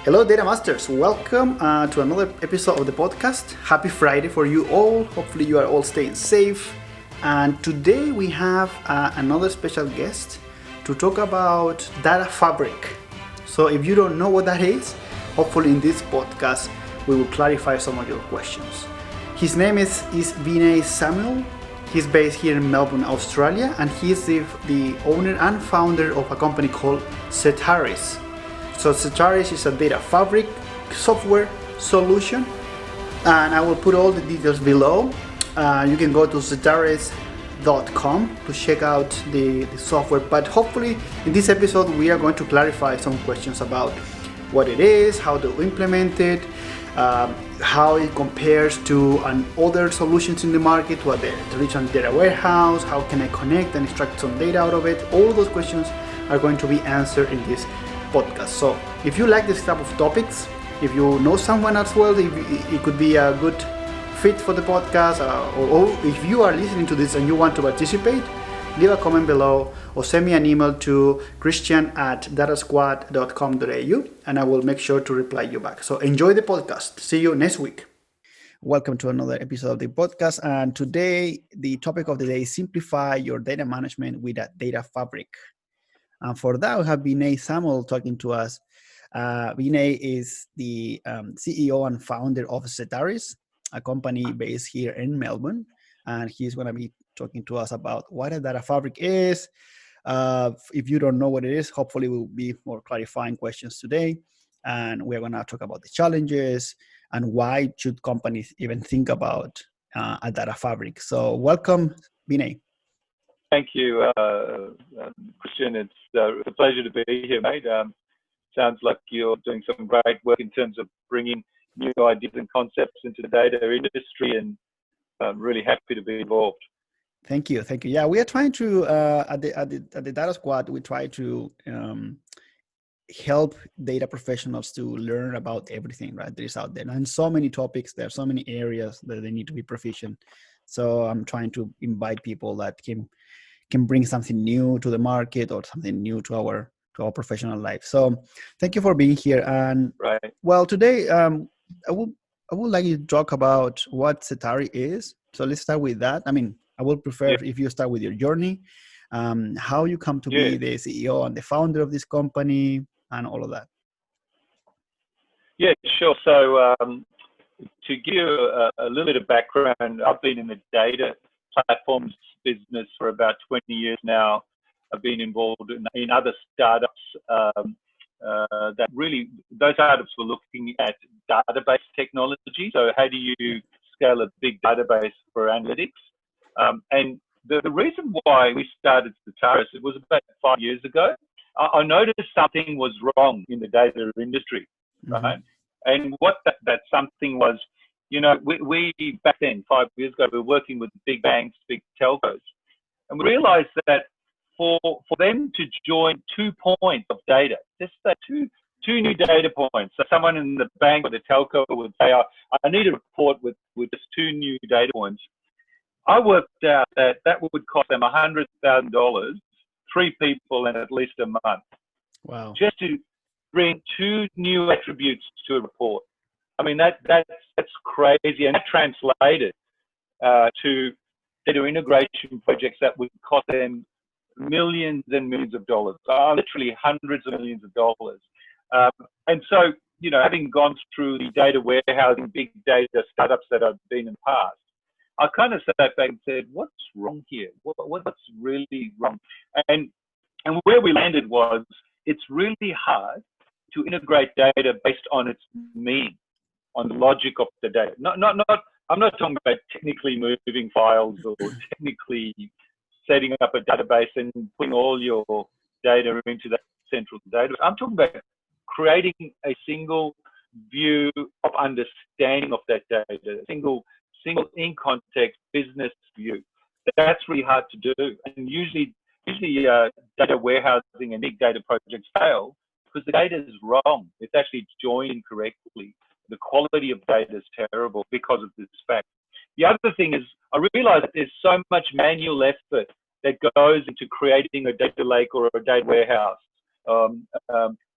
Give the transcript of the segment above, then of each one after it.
Hello, Data Masters. Welcome to another episode of the podcast. Happy Friday for you all. Hopefully, you are all staying safe. And today we have another special guest to talk about Data Fabric. So, if you don't know what that is, hopefully in this podcast we will clarify some of your questions. His name is Vinay Samuel. He's based here in Melbourne, Australia, and he's the owner and founder of a company called Zetaris. So Zetaris is a data fabric software solution, and I will put all the details below. You can go to zetaris.com to check out the software, but hopefully in this episode we are going to clarify some questions about what it is, how to implement it, how it compares to other solutions in the market, what the traditional data warehouse, how can I connect and extract some data out of it. All those questions are going to be answered in this podcast. So if you like this type of topics, if you know someone as well, it could be a good fit for the podcast, or if you are listening to this and you want to participate, leave a comment below or send me an email to christian@datasquad.com.au and I will make sure to reply you back. So enjoy the podcast. See you next week. Welcome to another episode of the podcast. And today, the topic of the day is simplify your data management with a data fabric. And for that, we have Vinay Samuel talking to us. Vinay is the CEO and founder of Zetaris, a company based here in Melbourne. And he's going to be talking to us about what a data fabric is. If you don't know what it is, hopefully we'll be more clarifying questions today. And we're going to talk about the challenges and why should companies even think about a data fabric. So welcome, Vinay. Thank you, Christian. It's a pleasure to be here, mate. Sounds like you're doing some great work in terms of bringing new ideas and concepts into the data industry, and I'm really happy to be involved. Thank you. Yeah, we are trying to at the Data Squad. We try to help data professionals to learn about everything that is out there, and so many topics. There are so many areas that they need to be proficient. So I'm trying to invite people that can bring something new to the market or something new to our professional life. So thank you for being here. And well, today I would like you to talk about what Zetaris is. So let's start with that. I mean, I would prefer if you start with your journey, how you come to be the CEO and the founder of this company and all of that. Yeah, sure. So to give you a little bit of background, I've been in the data platforms business for about 20 years now. I've been involved in other startups that really, those startups were looking at database technology. So how do you scale a big database for analytics? And the reason why we started Zetaris, it was about 5 years ago. I noticed something was wrong in the data industry, right? And what that something was, you know, we back then, 5 years ago, we were working with big banks, big telcos, and we realized that for them to join 2 points of data, just that two new data points. So someone in the bank or the telco would say, I need a report with just 2 new data points. I worked out that would cost them $100,000, 3 people, and at least a month. Wow! Just to bring 2 new attributes to a report. I mean, that's crazy, and that translated to data integration projects that would cost them millions and millions of dollars, literally hundreds of millions of dollars. And so, you know, having gone through the data warehousing, big data startups that I've been in the past, I kind of sat back and said, what's wrong here? What's really wrong? And where we landed was, it's really hard to integrate data based on its meaning, on the logic of the data. I'm not talking about technically moving files or technically setting up a database and putting all your data into that central database. I'm talking about creating a single view of understanding of that data, a single in context business view. That's really hard to do. And usually data warehousing and big data projects fail because the data is wrong. It's actually joined incorrectly. The quality of data is terrible because of this fact. The other thing is, I realize that there's so much manual effort that goes into creating a data lake or a data warehouse.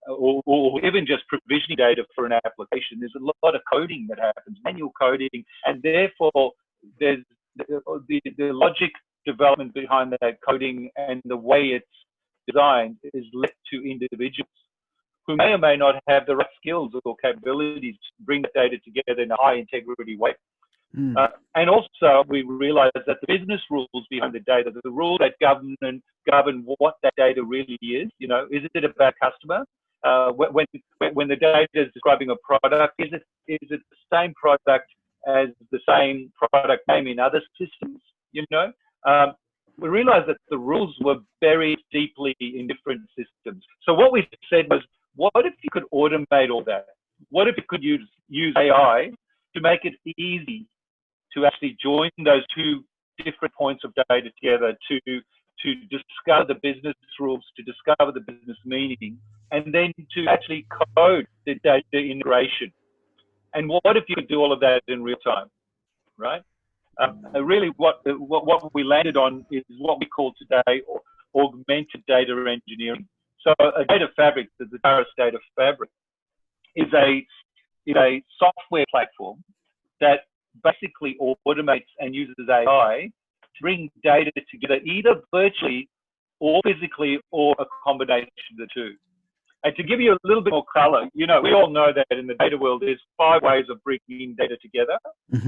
or even just provisioning data for an application. There's a lot of coding that happens, manual coding, and therefore there's the logic development behind that coding and the way it's designed is left to individuals who may or may not have the right skills or capabilities to bring the data together in a high integrity way. And also, we realize that the business rules behind the data, the rules that govern what that data really is, is it about customer? When the data is describing a product, is it the same product as the same product name in other systems? We realized that the rules were buried deeply in different systems. So what we said was, what if you could automate all that? What if you could use AI to make it easy to actually join those two different points of data together to discover the business rules, to discover the business meaning, and then to actually code the data integration? And what if you could do all of that in real time, right? Really, what we landed on is what we call today augmented data engineering. So a data fabric, the Zetaris data fabric, is a software platform that basically automates and uses AI to bring data together, either virtually or physically, or a combination of the two. And to give you a little bit more color, we all know that in the data world, there's 5 ways of bringing data together,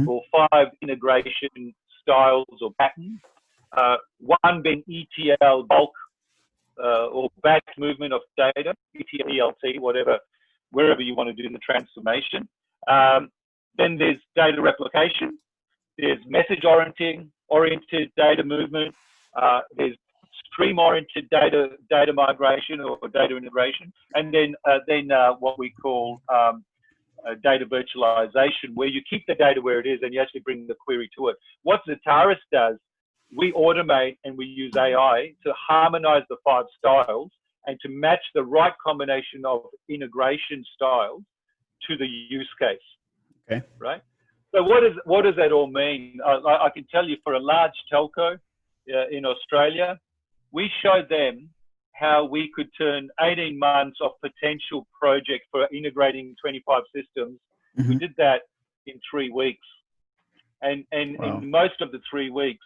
or 5 integration styles or patterns. One being ETL, bulk or batch movement of data, ETL, wherever you want to do the transformation. Then there's data replication. There's message-oriented data movement. There's stream-oriented data migration or data integration, and then what we call data virtualization, where you keep the data where it is and you actually bring the query to it. What Zetaris does, we automate and we use AI to harmonize the 5 styles and to match the right combination of integration styles to the use case. Okay. Right. So what does that all mean? I can tell you, for a large telco in Australia, we showed them how we could turn 18 months of potential project for integrating 25 systems. We did that in 3 weeks. And wow. in most of the 3 weeks,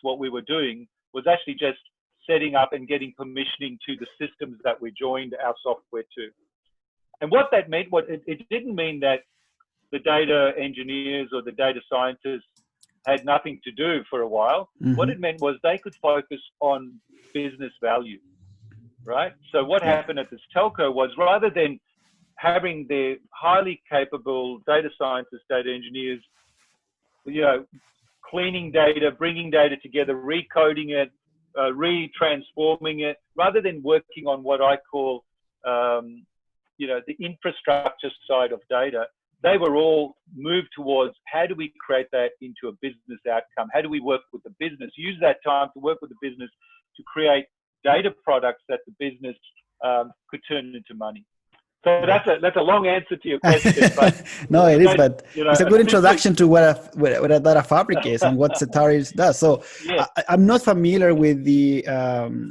what we were doing was actually just setting up and getting permissioning to the systems that we joined our software to. And what that meant, it didn't mean that the data engineers or the data scientists had nothing to do for a while. What it meant was they could focus on business value, right? So what happened at this telco was, rather than having their highly capable data scientists, data engineers, cleaning data, bringing data together, recoding it, retransforming it, rather than working on what I call, the infrastructure side of data, they were all moved towards, how do we create that into a business outcome? How do we work with the business? Use that time to work with the business to create data products that the business could turn into money. So that's a long answer to your question. But no, it is, but it's a good introduction to what a data fabric is and what Zetaris does. So yeah. I'm not familiar with the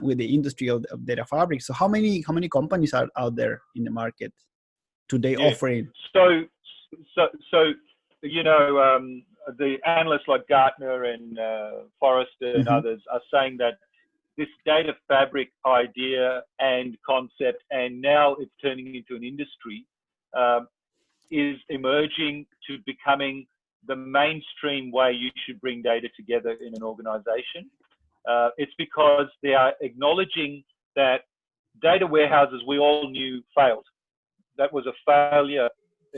industry of data fabric. So how many companies are out there in the market today offering? So the analysts like Gartner and Forrester and others are saying that this data fabric idea and concept, and now it's turning into an industry, is emerging to becoming the mainstream way you should bring data together in an organization. It's because they are acknowledging that data warehouses, we all knew, failed. That was a failure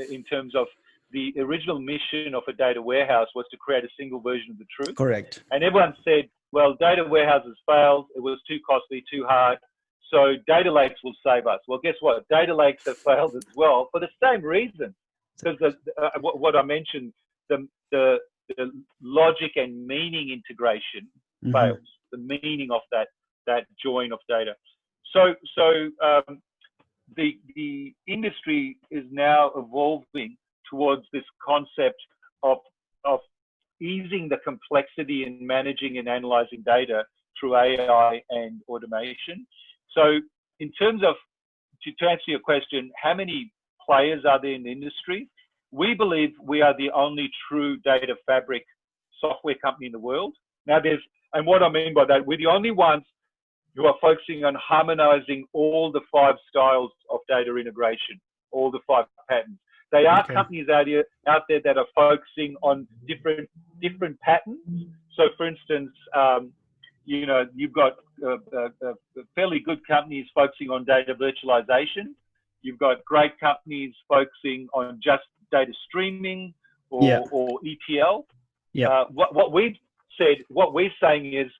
in terms of the original mission of a data warehouse was to create a single version of the truth. Correct. And everyone said, well, data warehouses failed. It was too costly, too hard. So data lakes will save us. Well, guess what? Data lakes have failed as well for the same reason. Because what I mentioned, the logic and meaning integration fails. The meaning of that join of data. So the industry is now evolving towards this concept of easing the complexity in managing and analyzing data through AI and automation. So in terms of to answer your question, how many players are there in the industry? We believe we are the only true data fabric software company in the world. Now and what I mean by that, we're the only ones who are focusing on harmonizing all the 5 styles of data integration, all the 5 patterns. There are companies out there that are focusing on different patterns. So, for instance, you've got fairly good companies focusing on data virtualization. You've got great companies focusing on just data streaming or ETL. What we're saying is,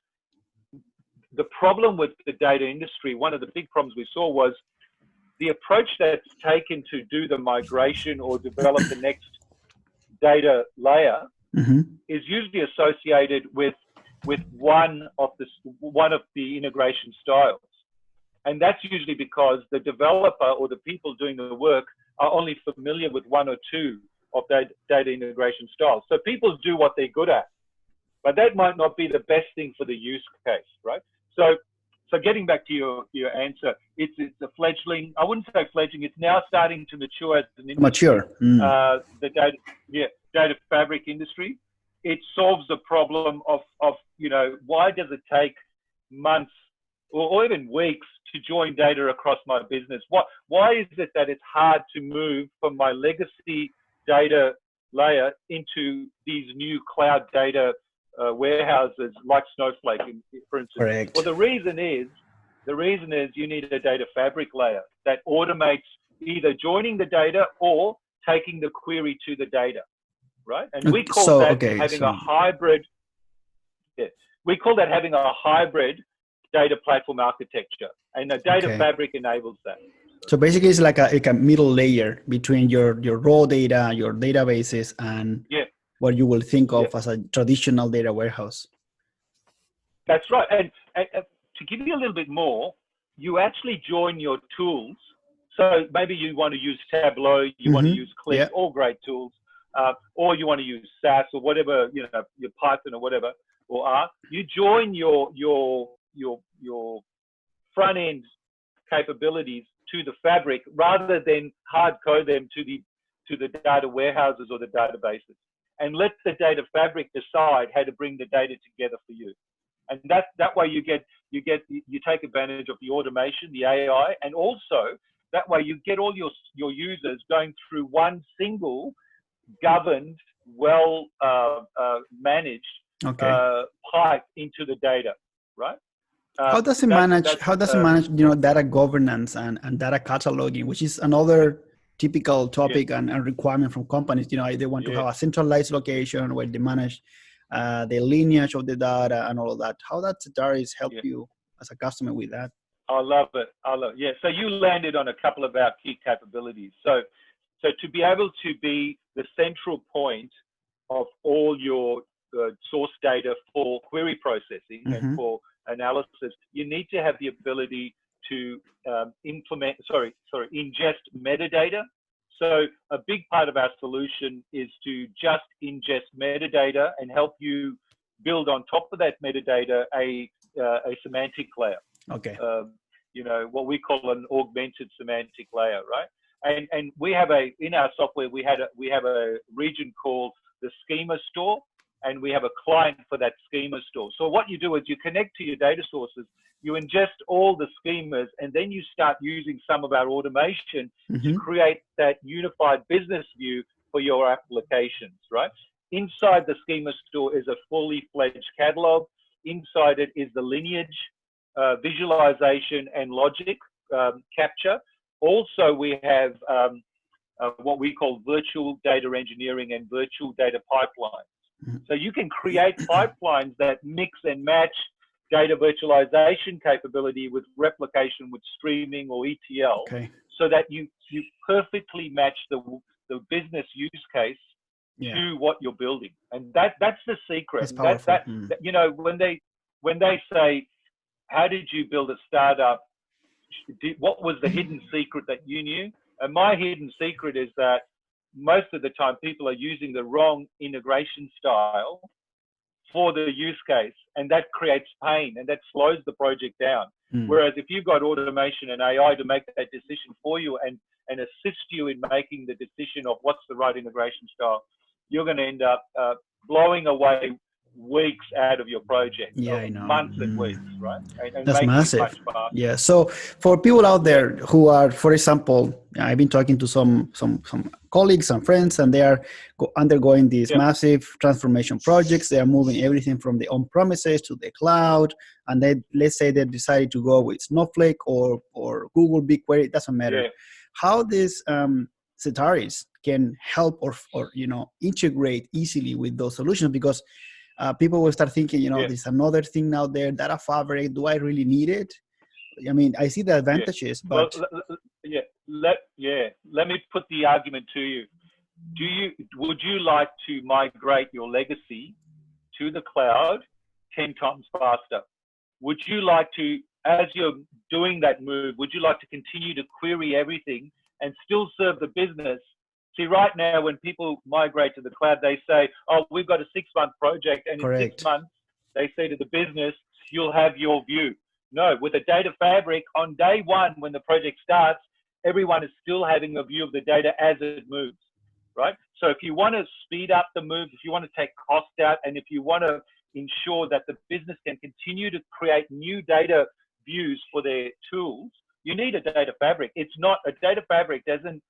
the problem with the data industry, one of the big problems we saw was the approach that's taken to do the migration or develop the next data layer is usually associated with one of the integration styles. And that's usually because the developer or the people doing the work are only familiar with 1 or 2 of that data integration styles. So people do what they're good at, but that might not be the best thing for the use case, right? So getting back to your answer, it's a fledgling. I wouldn't say fledgling. It's now starting to mature as an industry. The data fabric industry. It solves the problem of why does it take months or even weeks to join data across my business? Why is it that it's hard to move from my legacy data layer into these new cloud data warehouses like Snowflake, for instance? Correct. Well, the reason is you need a data fabric layer that automates either joining the data or taking the query to the data, right? And we call having a hybrid. Yeah, we call that having a hybrid data platform architecture, and the data fabric enables that. So basically, it's like a middle layer between your raw data, your databases, and what you will think of as a traditional data warehouse. That's right. And to give you a little bit more, you actually join your tools. So maybe you want to use Tableau, you want to use Click, all great tools, or you want to use SAS or whatever, your Python or whatever, or R. You join your front end capabilities to the fabric rather than hard code them to the data warehouses or the databases, and let the data fabric decide how to bring the data together for you. And that way you take advantage of the automation, the AI, and also that way you get all your users going through one single governed, well managed pipe into the data, right? How does it manage data governance and data cataloging, which is another typical topic and requirement from companies? They want to have a centralized location where they manage the lineage of the data and all of that. How does Zetaris help you as a customer with that? I love it. Yeah. So you landed on a couple of our key capabilities. So to be able to be the central point of all your source data for query processing and for analysis, you need to have the ability to ingest metadata. So a big part of our solution is to just ingest metadata and help you build on top of that metadata a semantic layer. Okay. What we call an augmented semantic layer, right? And we have in our software we have a region called the schema store, and we have a client for that schema store. So what you do is you connect to your data sources, you ingest all the schemas, and then you start using some of our automation to create that unified business view for your applications, right? Inside the schema store is a fully fledged catalog. Inside it is the lineage, visualization, and logic capture. Also, we have what we call virtual data engineering and virtual data pipelines. So you can create pipelines that mix and match data virtualization capability with replication with streaming or ETL, so that you perfectly match the business use case to what you're building. And that's the secret. When they say, how did you build a startup? What was the hidden secret that you knew? And my hidden secret is that most of the time people are using the wrong integration style for the use case, and that creates pain and that slows the project down. Mm. Whereas if you've got automation and AI to make that decision for you and assist you in making the decision of what's the right integration style, you're going to end up blowing away weeks out of your project. Yeah, I know. Months and weeks, right? And That's making massive. it much faster. Yeah. So for people out there who are, for example, I've been talking to some colleagues and friends, and they are undergoing these massive transformation projects. They are moving everything from the on-premises to the cloud, and they, let's say, they decided to go with Snowflake or Google BigQuery. It doesn't matter. Yeah. How this Zetaris can help or integrate easily with those solutions, because people will start thinking, there's another thing out there, data fabric. Do I really need it? I mean, I see the advantages, but let me put the argument to you. Would you like to migrate your legacy to the cloud 10 times faster? Would you like to, as you're doing that move, would you like to continue to query everything and still serve the business? See, right now, when people migrate to the cloud, they say, oh, we've got a 6-month project, and in 6 months, they say to the business, you'll have your view. No, with a data fabric, on day one, when the project starts, everyone is still having a view of the data as it moves, right? So if you want to speed up the move, if you want to take cost out, and if you want to ensure that the business can continue to create new data views for their tools, you need a data fabric. It's not, a data fabric doesn't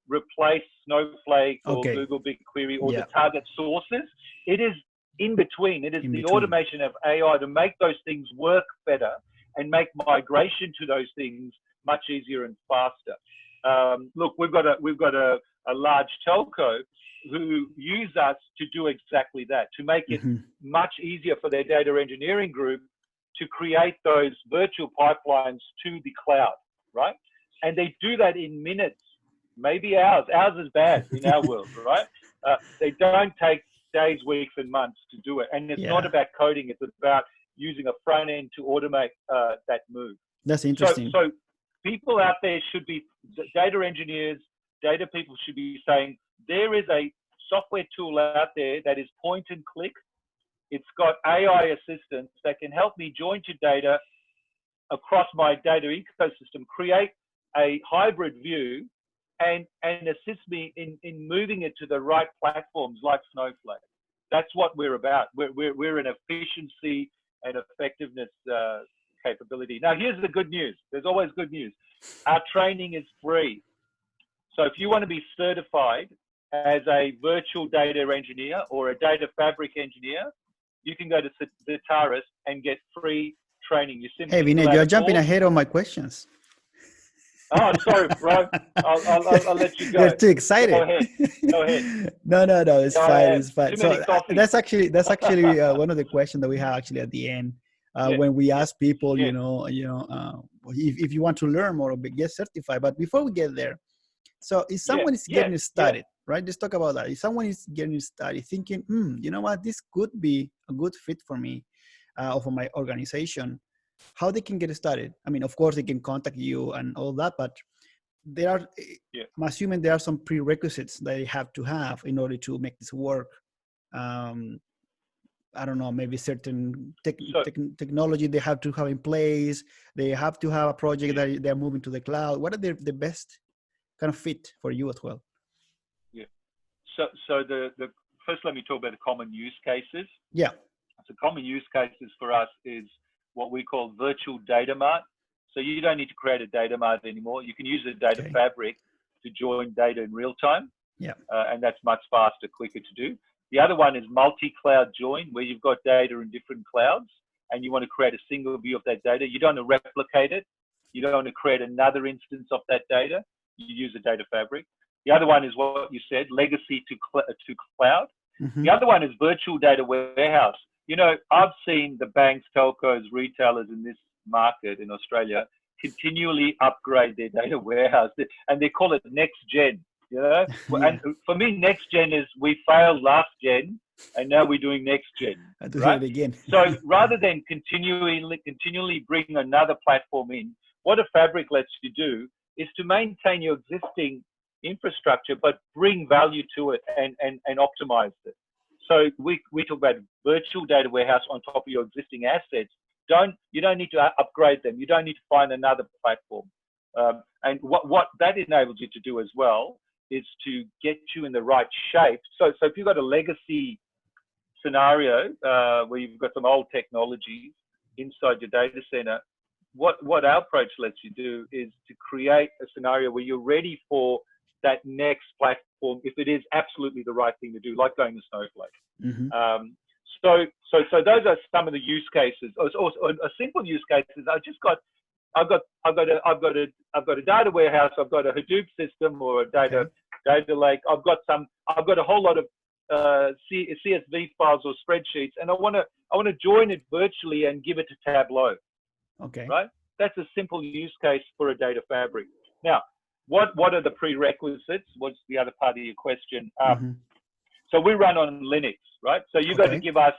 replace Snowflake or Google BigQuery or the target sources. It is in between. It is the automation of AI to make those things work better and make migration to those things much easier and faster. Look, we've got a large telco who use us to do exactly that, to make it much easier for their data engineering group to create those virtual pipelines to the cloud, right? And they do that in minutes, maybe hours. Hours is bad in our world, right? They don't take days, weeks, and months to do it. And it's not about coding. It's about using a front end to automate that move. That's interesting. So people out there should be, data engineers, data people should be saying, there is a software tool out there that is point and click. It's got AI assistance that can help me join to data across my data ecosystem, create a hybrid view, and assist me in moving it to the right platforms like Snowflake. That's what we're about. We're an efficiency and effectiveness capability. Now, here's the good news. There's always good news. Our training is free. So if you want to be certified as a virtual data engineer or a data fabric engineer, you can go to Zetaris and get free training. Hey, Vinay, you're jumping ahead on my questions. Oh, sorry, bro. I'll let you go. You're too excited. Go ahead. No, it's fine. It's fine. So that's actually one of the questions that we have actually at the end when we ask people, if you want to learn more or get certified. But before we get there, so if someone is getting started, right? Let's talk about that. If someone is getting started, thinking, you know what, this could be a good fit for me or for my organization, how they can get started? I mean, of course, they can contact you and all that, but there are, I'm assuming there are some prerequisites that they have to have in order to make this work. I don't know, maybe certain technology they have to have in place. They have to have a project that they're moving to the cloud. What are the best kind of fit for you as well? Yeah. So the first, let me talk about the common use cases. Yeah. So common use cases for us is what we call virtual data mart. So you don't need to create a data mart anymore. You can use a data fabric to join data in real time. Yeah. And that's much faster, quicker to do. The other one is multi-cloud join, where you've got data in different clouds and you want to create a single view of that data. You don't want to replicate it. You don't want to create another instance of that data. You use a data fabric. The other one is what you said, legacy to cloud. Mm-hmm. The other one is virtual data warehouse. You know, I've seen the banks, telcos, retailers in this market in Australia continually upgrade their data warehouse, and they call it next gen. You know, and for me, next gen is we failed last gen, and now we're doing next gen. Right? Again. So rather than continually bring another platform in, what a fabric lets you do is to maintain your existing infrastructure, but bring value to it and optimize it. So we talk about virtual data warehouse on top of your existing assets. You don't need to upgrade them. You don't need to find another platform. And what that enables you to do as well is to get you in the right shape. So if you've got a legacy scenario where you've got some old technologies inside your data center, what our approach lets you do is to create a scenario where you're ready for that next platform if it is absolutely the right thing to do, like going to Snowflake. Mm-hmm. So those are some of the use cases. Or a simple use case is I've got a data warehouse, I've got a Hadoop system or a data lake. I've got a whole lot of CSV files or spreadsheets, and I want to join it virtually and give it to Tableau. Okay. Right? That's a simple use case for a data fabric. Now, what are the prerequisites? What's the other part of your question? So we run on Linux, right? So you've got to give us,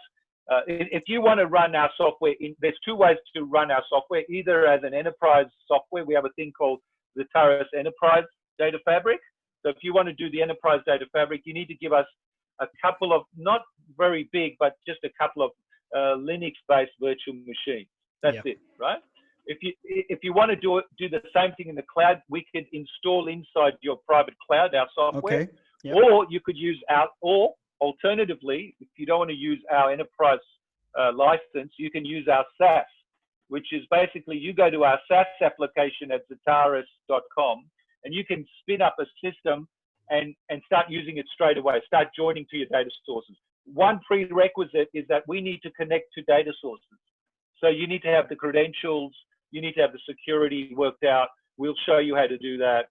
if you want to run our software, there's two ways to run our software, either as an enterprise software. We have a thing called the Zetaris Enterprise Data Fabric. So if you want to do the Enterprise Data Fabric, you need to give us a couple of, not very big, but just a couple of Linux-based virtual machines. That's it, right? If you want to do the same thing in the cloud, we could install inside your private cloud our software, or you could use or alternatively, if you don't want to use our enterprise license, you can use our SaaS, which is basically you go to our SaaS application at zetaris.com and you can spin up a system and start using it straight away, start joining to your data sources. One prerequisite is that we need to connect to data sources. So you need to have the credentials, you need to have the security worked out. We'll show you how to do that.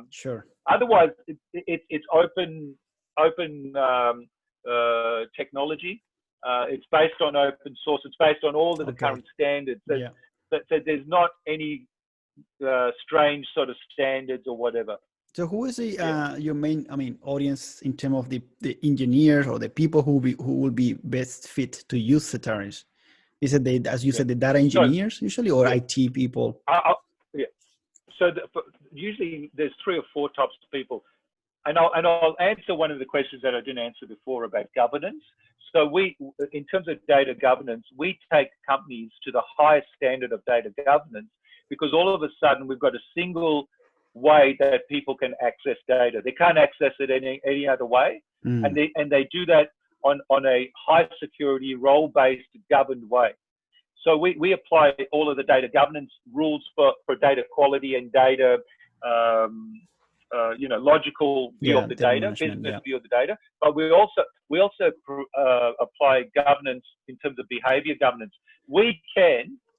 Sure. Otherwise, it's open technology. It's based on open source. It's based on all of the current standards. So there's not any strange sort of standards or whatever. So who is your main, audience in terms of the engineers or the people who will be best fit to use Zetaris? Is it as you said, the data engineers usually, or IT people? So usually there's 3 or 4 types of people, and I'll answer one of the questions that I didn't answer before about governance. So in terms of data governance, we take companies to the highest standard of data governance because all of a sudden we've got a single way that people can access data. They can't access it any other way, and they do that on a high security, role-based, governed way. So we apply all of the data governance rules for data quality and data, logical view of the data, business view of the data. But we also apply governance in terms of behavior governance.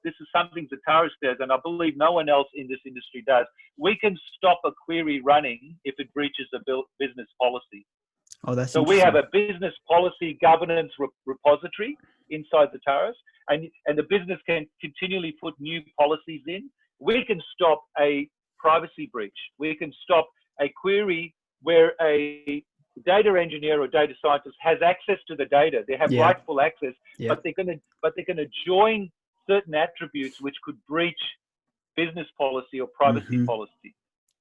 This is something Zetaris does, and I believe no one else in this industry does. We can stop a query running if it breaches a business policy. Oh, that's so we have a business policy governance repository inside Zetaris, and the business can continually put new policies in. We can stop a privacy breach. We can stop a query where a data engineer or data scientist has access to the data. They have rightful access, but they're going to join certain attributes which could breach business policy or privacy policy.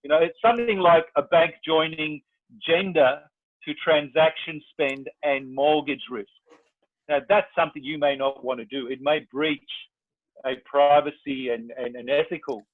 It's something like a bank joining gender to transaction spend and mortgage risk. Now, that's something you may not want to do. It may breach a privacy and an ethical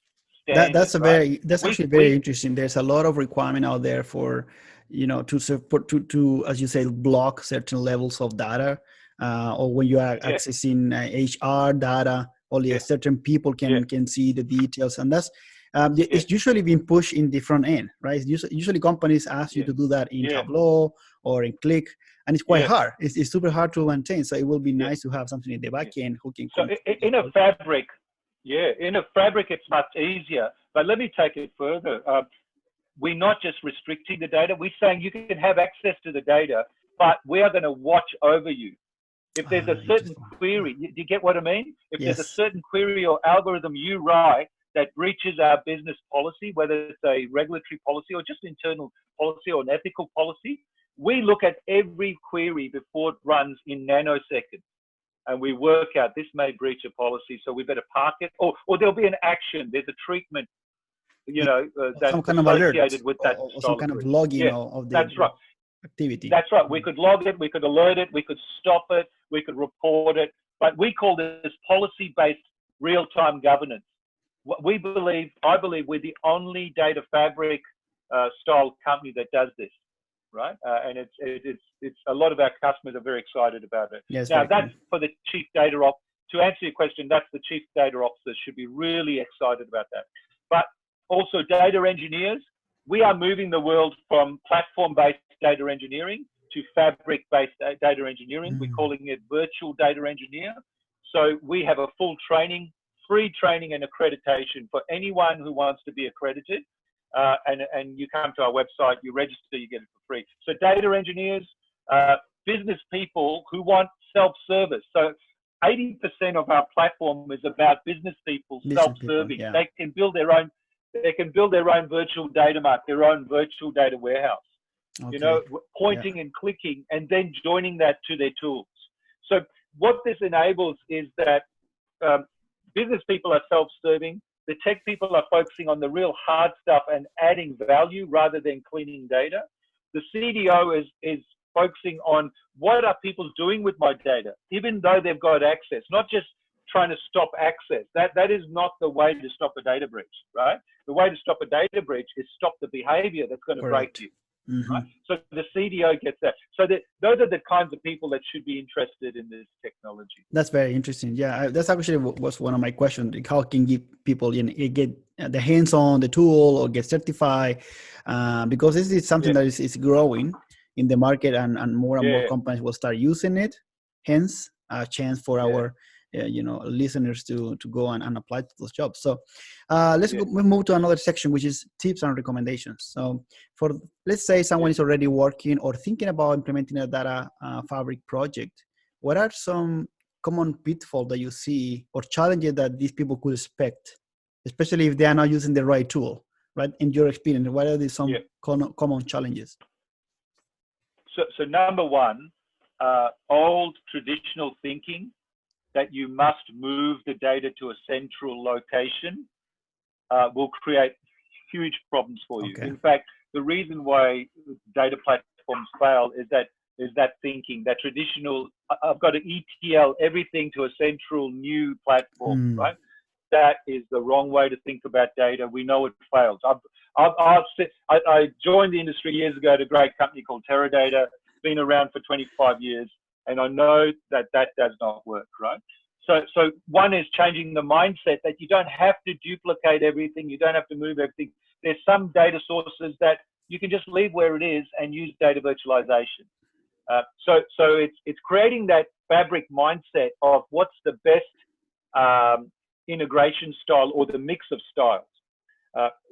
standard. That's actually very interesting. There's a lot of requirement out there for, to support, to as you say, block certain levels of data, or when you are accessing HR data, only certain people can see the details, and that's it's usually being pushed in the front end, right? Usually companies ask you to do that in Tableau or in Click, and it's quite hard. It's super hard to maintain. So it will be nice to have something in the back end who can. So in a fabric, it's much easier. But let me take it further. We're not just restricting the data. We're saying you can have access to the data, but we are going to watch over you. If there's a certain query, do you get what I mean? If there's a certain query or algorithm you write that breaches our business policy, whether it's a regulatory policy or just internal policy or an ethical policy, we look at every query before it runs in nanoseconds. And we work out this may breach a policy, so we better park it, or there'll be an action. There's a treatment, that's some kind of alert with that. or some kind of logging of the. That's right. activity. That's right. We could log it, we could alert it, we could stop it, we could report it. But we call this policy-based real-time governance. What I believe we're the only data fabric style company that does this, right? And it's a lot of our customers are very excited about it. Yes, now that's for the chief data op. To answer your question, that's the chief data officer should be really excited about that. But also data engineers, we are moving the world from platform-based data engineering to fabric-based data engineering. We're calling it virtual data engineer. So we have a full training, free training and accreditation for anyone who wants to be accredited. And you come to our website, you register, you get it for free. So data engineers, business people who want self-service. So 80% of our platform is about business people self-serving. Yeah. They can build their own virtual data mart, their own virtual data warehouse. Okay. You know, pointing and clicking and then joining that to their tools. So what this enables is that business people are self-serving. The tech people are focusing on the real hard stuff and adding value rather than cleaning data. The CDO is focusing on what are people doing with my data, even though they've got access, not just trying to stop access. That is not the way to stop a data breach, right? The way to stop a data breach is stop the behavior that's going to break you. Right? So the CDO gets that. So those are the kinds of people that should be interested in this technology. That's very interesting. Yeah, that's actually was one of my questions. How can people get the hands on the tool or get certified? Because this is something that is growing in the market, and more companies will start using it. Hence, a chance for our listeners to go and apply to those jobs. So let's move to another section, which is tips and recommendations. So let's say someone is already working or thinking about implementing a data fabric project. What are some common pitfalls that you see or challenges that these people could expect, especially if they are not using the right tool, right? In your experience, what are some common challenges? So number one, old traditional thinking that you must move the data to a central location will create huge problems for you. In fact, the reason why data platforms fail is that thinking, that traditional, I've got to ETL everything to a central new platform, right? That is the wrong way to think about data. We know it fails. I joined the industry years ago at a great company called Teradata, been around for 25 years. And I know that does not work, right? So one is changing the mindset that you don't have to duplicate everything. You don't have to move everything. There's some data sources that you can just leave where it is and use data virtualization. So it's creating that fabric mindset of what's the best integration style or the mix of styles.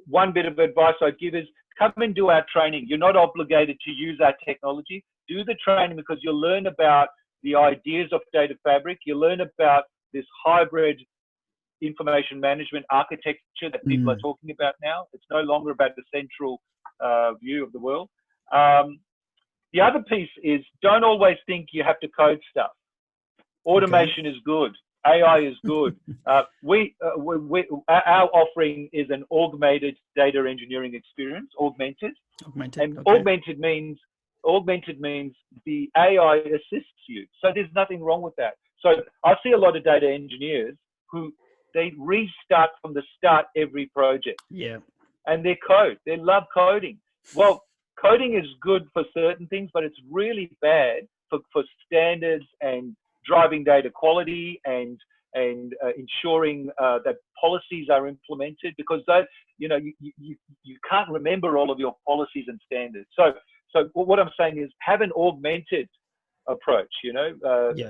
One bit of advice I'd give is come and do our training. You're not obligated to use our technology. Do the training because you'll learn about the ideas of data fabric. You learn about this hybrid information management architecture that people are talking about now. It's no longer about the central view of the world. The other piece is don't always think you have to code stuff. Automation is good. AI is good. Our offering is an augmented data engineering experience, augmented. Augmented means the AI assists you. So there's nothing wrong with that. So I see a lot of data engineers who they restart from the start every project. Yeah. And they code. They love coding. Well, coding is good for certain things, but it's really bad for standards and driving data quality and ensuring that policies are implemented, because those, you can't remember all of your policies and standards. So what I'm saying is have an augmented approach,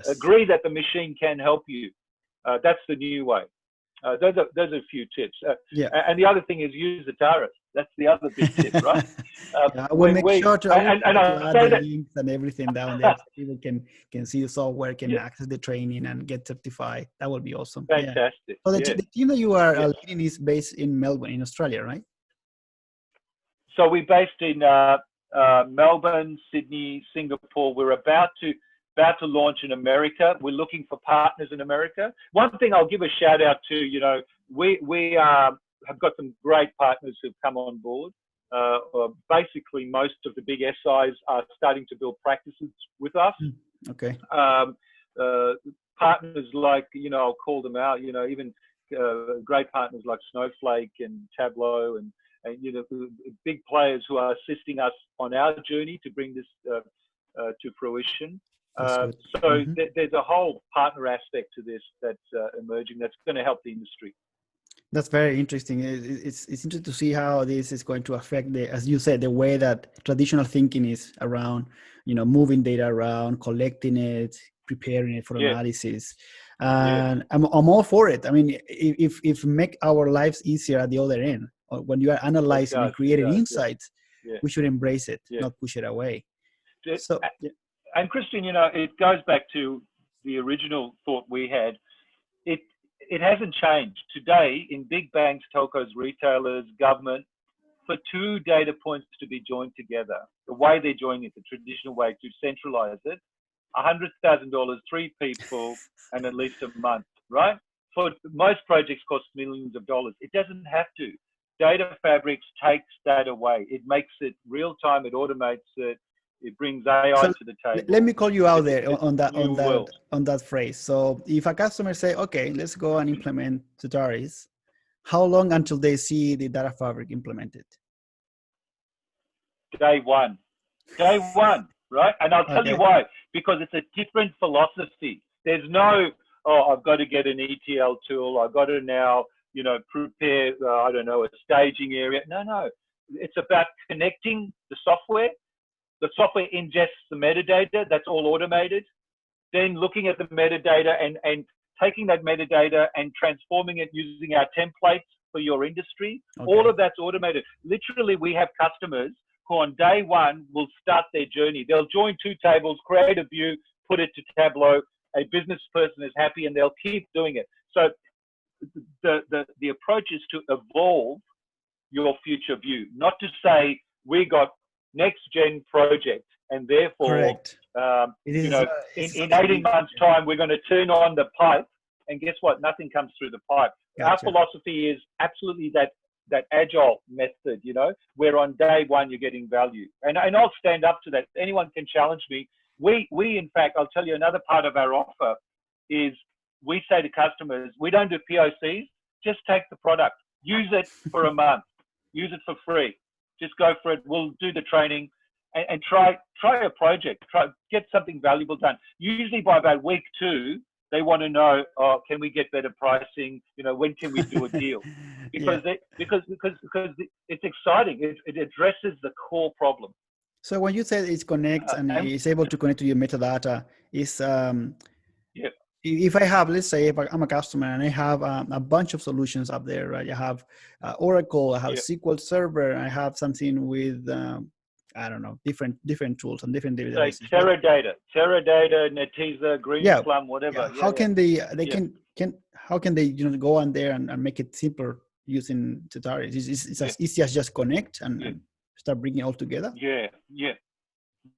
agree that the machine can help you. That's the new way. Those are a few tips. And the other thing is use Zetaris. That's the other big tip, right? We'll make sure to add the links and everything down there so people can see the software, can access the training and get certified. That would be awesome. Fantastic. So the team that you are leading is based in Melbourne, in Australia, right? So we're based in Melbourne, Sydney, Singapore. We're about to launch in America. We're looking for partners in America. One thing I'll give a shout out to, we have got some great partners who've come on board. basically most of the big SIs are starting to build practices with us. Okay. Partners like, I'll call them out, even great partners like Snowflake and Tableau and big players who are assisting us on our journey to bring this to fruition. There's a whole partner aspect to this that's emerging that's going to help the industry. That's very interesting. It's interesting to see how this is going to affect as you said, the way that traditional thinking is around, moving data around, collecting it, preparing it for analysis. And I'm all for it. I mean, if make our lives easier at the other end, or when you are analyzing and creating insights, we should embrace it, not push it away. And Christian, it goes back to the original thought we had. It hasn't changed. Today, in big banks, telcos, retailers, government, for two data points to be joined together, the way they're joining it, the traditional way to centralize it, $100,000, 3 people, and at least a month, right? For most projects cost millions of dollars. It doesn't have to. Data Fabrics takes that away. It makes it real time. It automates it. It brings AI to the table. Let me call you out there on that phrase. So if a customer say, okay, let's go and implement Zetaris, how long until they see the Data Fabric implemented? Day one, right? And I'll tell you why. Because it's a different philosophy. There's no, I've got to get an ETL tool. I've got to now, prepare, a staging area. No. It's about connecting the software. The software ingests the metadata, that's all automated. Then looking at the metadata and taking that metadata and transforming it using our templates for your industry. Okay. All of that's automated. Literally, we have customers who on day one will start their journey. They'll join 2 tables, create a view, put it to Tableau. A business person is happy and they'll keep doing it. So the approach is to evolve your future view, not to say we got next gen project and therefore in 18 months time we're going to turn on the pipe and guess what, nothing comes through the pipe. Gotcha. Our philosophy is absolutely that agile method, where on day one you're getting value, and I'll stand up to that. Anyone can challenge me. We in fact, I'll tell you another part of our offer is we say to customers, we don't do POCs, just take the product, use it for a month, use it for free. Just go for it. We'll do the training and try a project. Get something valuable done. Usually by about week 2, they want to know, can we get better pricing? When can we do a deal? Because it's exciting. It addresses the core problem. So when you say it connects and it's able to connect to your metadata, if I have, let's say, if I'm a customer and I have a bunch of solutions up there, right? I have Oracle, I have SQL Server, I have something with, different tools and different databases. Like Teradata, Netezza, Greenplum, whatever. Yeah. How can how can they go on there and make it simpler using Zetaris? It's as easy as just connect and start bringing it all together? Yeah.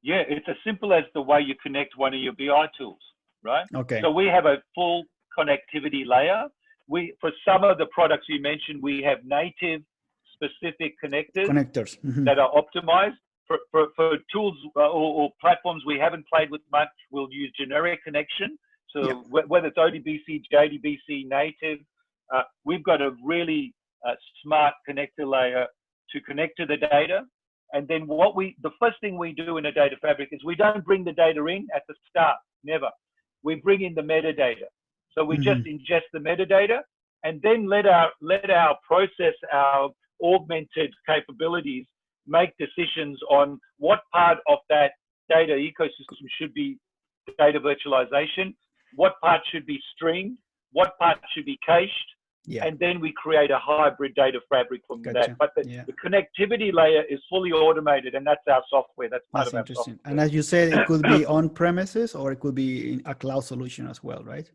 It's as simple as the way you connect one of your BI tools. Right? Okay. So we have a full connectivity layer. For some of the products you mentioned, we have native specific connectors that are optimized. For tools or platforms we haven't played with much, we'll use generic connection. So whether it's ODBC, JDBC, native, we've got a really smart connector layer to connect to the data. And then the first thing we do in a data fabric is we don't bring the data in at the start, never. We bring in the metadata. So we just ingest the metadata and then let our process, our augmented capabilities make decisions on what part of that data ecosystem should be data virtualization, what part should be streamed, what part should be cached, and then we create a hybrid data fabric from that. But the connectivity layer is fully automated, and that's our software. That's part of our software. And as you said, it could be on premises or it could be a cloud solution as well, right?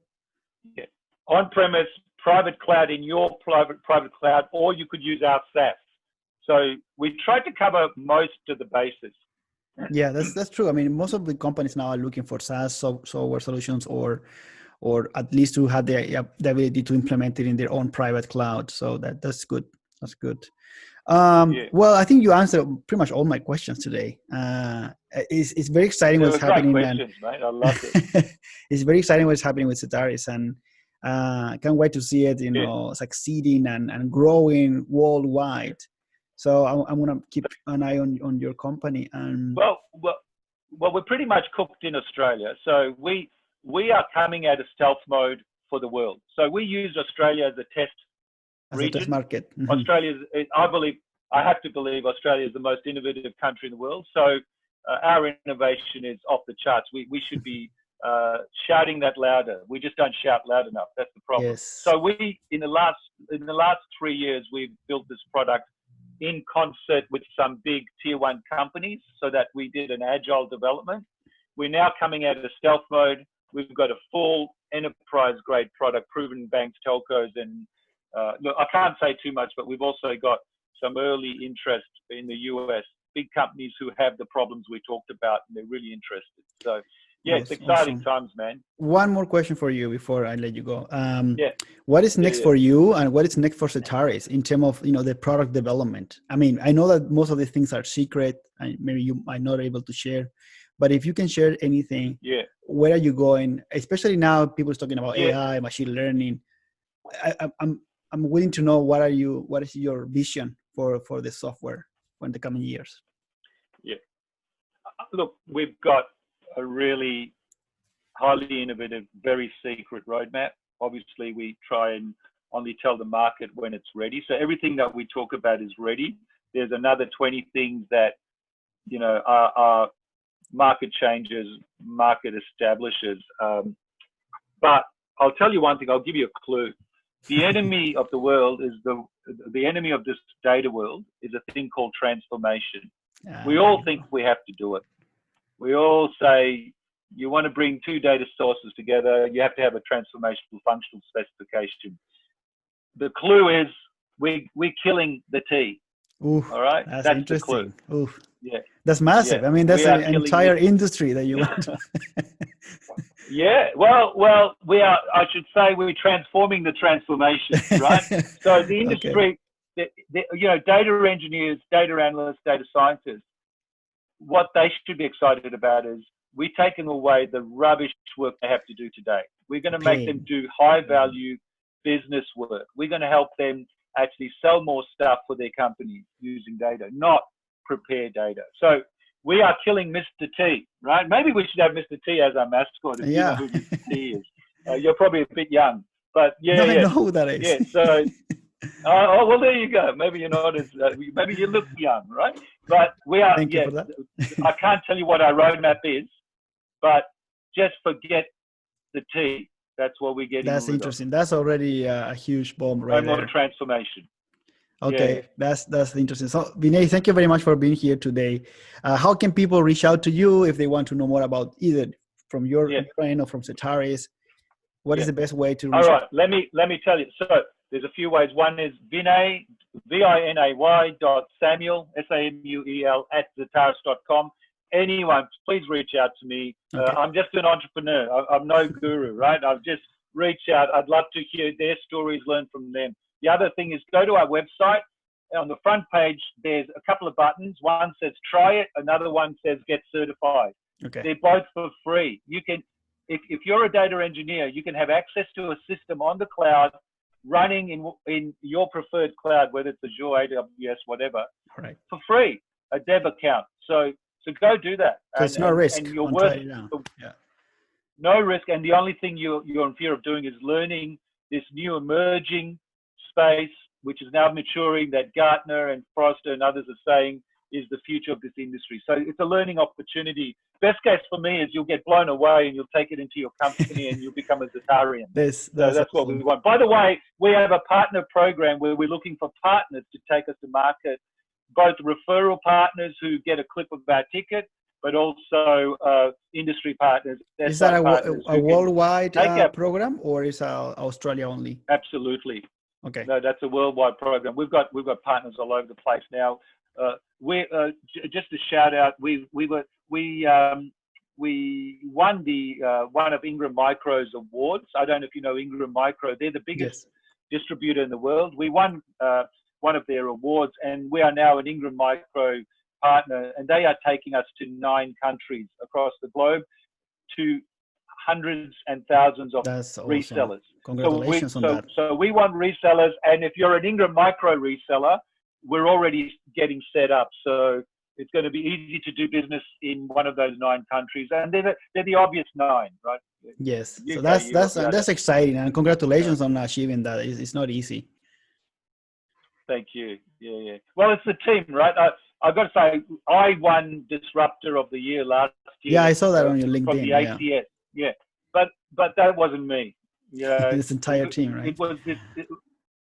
Yeah, on premise, private cloud in your private cloud, or you could use our SaaS. So we tried to cover most of the bases. Yeah, that's true. I mean, most of the companies now are looking for SaaS software solutions or at least to have the ability to implement it in their own private cloud. So that's good. That's good. Yeah, Well, I think you answered pretty much all my questions today. It's very exciting they what's were great happening, and questions, mate. I loved it. it's very exciting what's happening with Zetaris, and can't wait to see it, Yeah. succeeding and growing worldwide. So I'm gonna keep an eye on your company. And Well, we're pretty much cooked in Australia. So we are coming out of stealth mode for the world. So we use Australia as a test as a test region. market. Mm-hmm. Australia, I have to believe Australia is the most innovative country in the world. So our innovation is off the charts. We should be shouting that louder. We just don't shout loud enough. That's the problem. Yes. So in the last 3 years, we've built this product in concert with some big tier 1 companies, so that we did an agile development. We're now coming out of stealth mode. We've got a full enterprise grade product, proven banks, telcos, and look, I can't say too much, but we've also got some early interest in the US, big companies who have the problems we talked about, and they're really interested. So yeah, it's exciting awesome times, man. One more question for you before I let you go. Yeah. What is next for you, and what is next for Zetaris in terms of the product development? I mean, I know that most of the things are secret, and maybe you might not be able to share, but if you can share anything, where are you going? Especially now, people are talking about AI, machine learning. I'm willing to know what is your vision for the software in the coming years? Yeah. Look, we've got a really highly innovative, very secret roadmap. Obviously, we try and only tell the market when it's ready. So everything that we talk about is ready. There's another 20 things that, are market changes, market establishers. But I'll tell you one thing. I'll give you a clue. The enemy of the world is the enemy of this data world is a thing called transformation. We all think we have to do it. We all say, you want to bring 2 data sources together, you have to have a transformational functional specification. The clue is we're killing the T. Oof, all right, that's interesting. The clue. Oof. Yeah, that's massive. I mean, that's an entire industry that you want. Yeah, well, we are. I should say we're transforming the transformation, right? So the industry, data engineers, data analysts, data scientists, what they should be excited about is we're taking away the rubbish work they have to do today. We're going to make them do high value business work. We're going to help them actually sell more stuff for their company using data, not prepare data. So we are killing Mr. T, right? Maybe we should have Mr. T as our mascot if you know who Mr. T is. You're probably a bit young, but I know who that is. Yeah, so, well, there you go. Maybe you're not as, maybe you look young, right? But we are, Thank you for that. I can't tell you what our roadmap is, but just forget the T. That's what we're getting. That's interesting. That's already a huge bomb right there. No more transformation. Okay, that's interesting. So, Vinay, thank you very much for being here today. How can people reach out to you if they want to know more about either from your end or from Zetaris? What is the best way to reach out? Let me tell you. So there's a few ways. One is Vinay, Vinay.Samuel, Samuel @Zetaris.com. Anyone, please reach out to me. I'm just an entrepreneur. I'm no guru, right? I've just reached out. I'd love to hear their stories, learn from them. The other thing is go to our website. On the front page, there's a couple of buttons. One says try it. Another one says get certified. Okay. They're both for free. You can, if you're a data engineer, you can have access to a system on the cloud running in your preferred cloud, whether it's Azure, AWS, whatever, for free, a dev account. So go do that. So it's no risk. And you're worth no risk. And the only thing you're in fear of doing is learning this new emerging space, which is now maturing, that Gartner and Forrester and others are saying is the future of this industry. So it's a learning opportunity. Best case for me is you'll get blown away and you'll take it into your company and you'll become a Zetarian. That's what we want. By the way, we have a partner program where we're looking for partners to take us to market, both referral partners who get a clip of our ticket, but also industry partners. Is that a worldwide program, or is it Australia only? Absolutely. Okay. No, that's a worldwide program. We've got partners all over the place now. We just a shout out. We won the one of Ingram Micro's awards. I don't know if you know Ingram Micro. They're the biggest distributor in the world. We won one of their awards, and we are now an Ingram Micro partner, and they are taking us to 9 countries across the globe, to hundreds and thousands of That's awesome. resellers. Congratulations on that. So we want resellers, and if you're an Ingram Micro reseller, we're already getting set up. So it's going to be easy to do business in one of those 9 countries, and they're the obvious 9, right? Yes. UK, So that's exciting, and congratulations on achieving that. It's not easy. Thank you. Yeah. Well, it's the team, right? I've got to say, I won Disruptor of the Year last year. Yeah, I saw that on your LinkedIn. From the ACS. Yeah. But that wasn't me. Yeah. This entire team, right?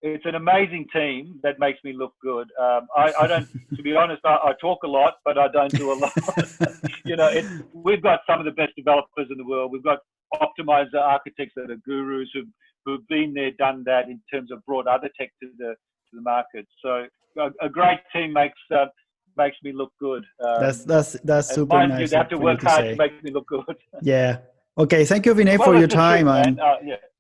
It's an amazing team that makes me look good. I don't, to be honest, I talk a lot, but I don't do a lot. We've got some of the best developers in the world. We've got optimizer architects that are gurus who've been there, done that in terms of brought other tech to the market. So a great team makes me look good. That's super nice. You have to work hard to make me look good. Yeah. Okay. Thank you, Vinay, for your time,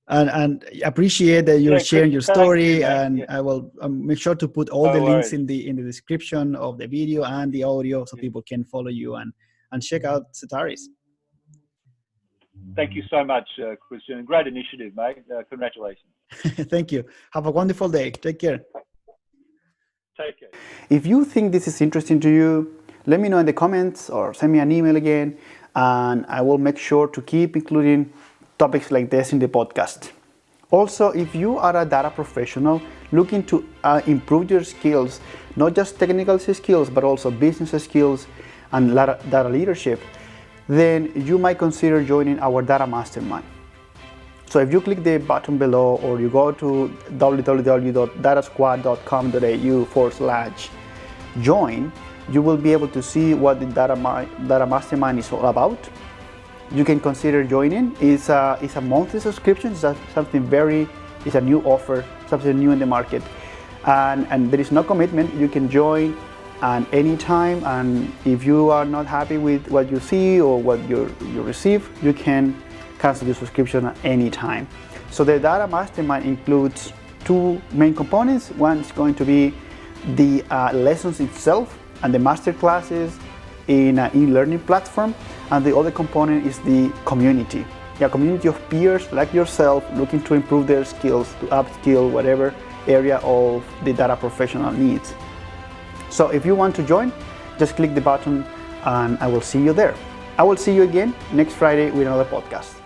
and appreciate that you're sharing your story. I will make sure to put all the links in the description of the video and the audio, so people can follow you and check out Zetaris. Thank you so much, Christian. Great initiative, mate. Congratulations. Thank you. Have a wonderful day. Take care. Take care. If you think this is interesting to you, let me know in the comments or send me an email again, and I will make sure to keep including topics like this in the podcast. Also, if you are a data professional looking to improve your skills, not just technical skills, but also business skills and data leadership, then you might consider joining our Data Mastermind. So if you click the button below, or you go to www.datasquad.com.au/join, you will be able to see what the Data Mastermind is all about. You can consider joining. It's a monthly subscription. It's a new offer, something new in the market, and there is no commitment. You can join at any time, and if you are not happy with what you see or what you receive, you can cancel your subscription at any time. So the Data Mastermind includes 2 main components. One is going to be the lessons itself and the master classes in an e-learning platform, and the other component is the community. A community of peers like yourself looking to improve their skills, to upskill whatever area of the data professional needs. So if you want to join, just click the button and I will see you there. I will see you again next Friday with another podcast.